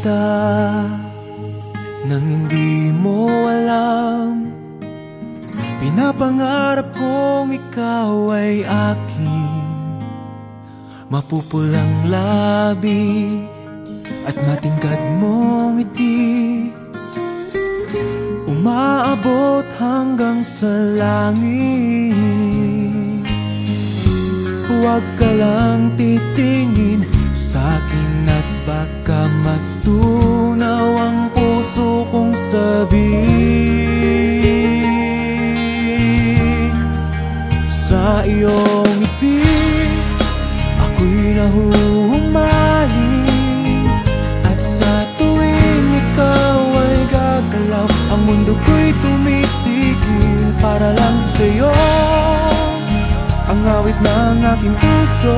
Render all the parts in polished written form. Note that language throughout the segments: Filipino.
kita nang hindi mo alam. Pinapangarap kong ikaw ay akin, mapupulang labi at matingkad mong ngiti, umaabot hanggang sa langit. Huwag ka lang titingin sa'kin at baka matunaw ang puso kong sabihin. Sa iyong ngiti ako'y nahuhumaling, at sa tuwing ikaw ay gagalaw, ang mundo ko'y tumitigil para lang sa'yo. Ang awit ng aking puso,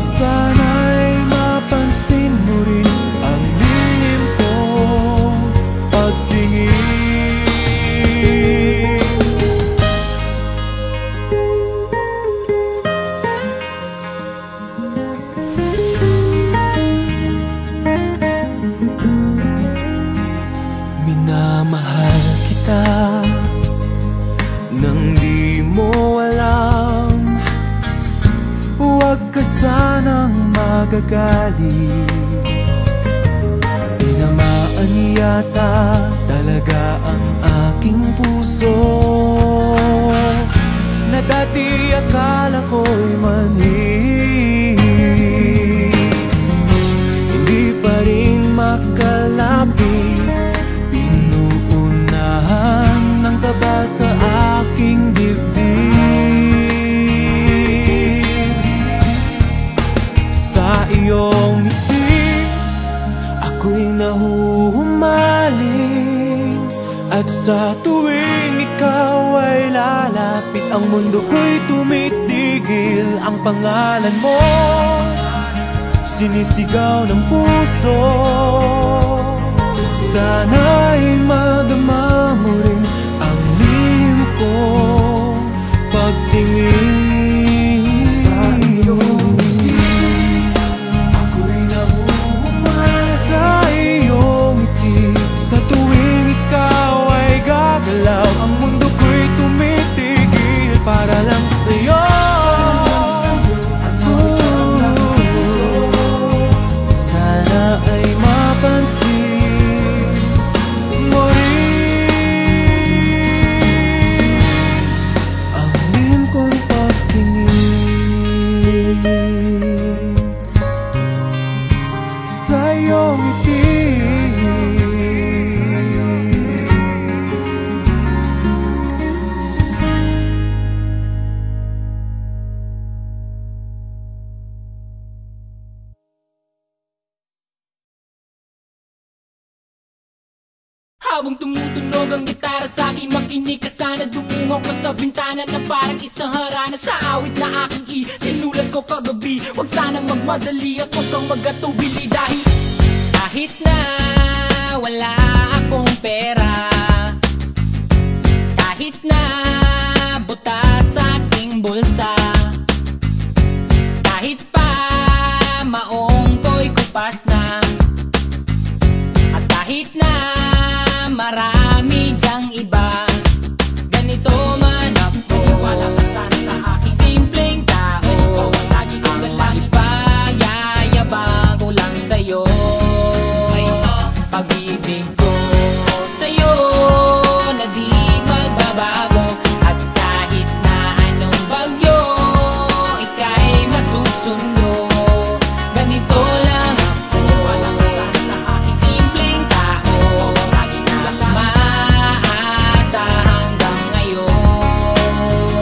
sana'y mapansin mo rin ang lihim kong pagtingin. Minamahal kita nang di mo alam. Huwag ka sanang magagalit, tinamaan yata talaga ang aking puso, na dati akala ko'y mani. Hindi pa rin makalapit, pinuunahan ng kaba sa aking dibdib. Sa iyong ngiti ako'y nahuhumaling, at sa tuwing ikaw ay lalapit, ang mundo ko'y tumitigil. Ang pangalan mo sinisigaw ng puso, sana'y madama mo rin ang lihim kong pagtingin. Sa iyong ngiti ako'y nahuhumaling, sa iyong ngiti sa tuwing ikaw ay gagalaw, ang mundo ko'y tumitigil para lang sa'yo. Sana ay mapansin mo rin ang lihim kong pagtingin. Sa iyong ngiti habang tumutunog ang gitara sa'kin, makinig ka sana. Dumungaw ka sa bintana na parang isang harana sa awit na aking sinulat ko kagabi. Huwag sanang magmadali at huwag kang magatubili, dahil kahit na wala akong pera, kahit na buta sa aking bulsa, kahit pa maong ko'y kupas na, at kahit na marami dyang iba, ganito man ako, wala ka sana sa aking simpleng tao. Ikaw ang lagi kong lalaki, payayabang ko lang sa'yo. Pag-ibig ko sa'yo na di magbabago, at kahit na anong bagyo ika'y masusundo. Ganito lang ako, wala ka sana sa aking simpleng tao. Maasa hanggang ngayon.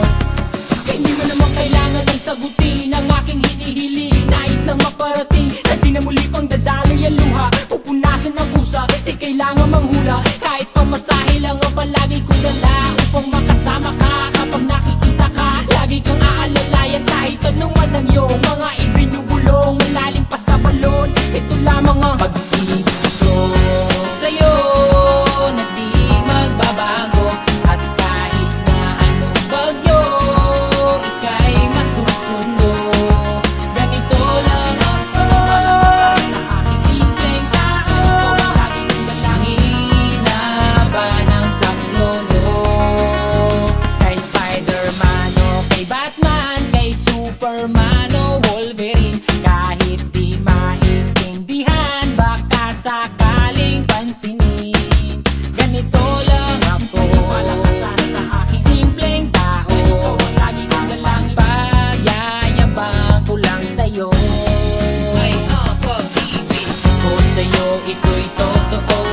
Kaya hindi mo naman kailangan ng sagutin ang aking hinihiling. Nais lang maparating na di na muli pang dadaloy ang luha, pupunasan ang pusa, di kailangan manghula. Kahit pamasahe lang ang palagi kong dala upang makasama ka. Kapag nakikita ka, lagi kang aalalayan kahit anuman ang iyong mga ibinubulong. Malalim pa sa balon, ito lamang ang pag-ibig ko sa'yo na di magbabago, at kahit na anong bagyo ika'y masusundo. Ganito lang ako, wala ka sa aking sa'yo ito'y totoo.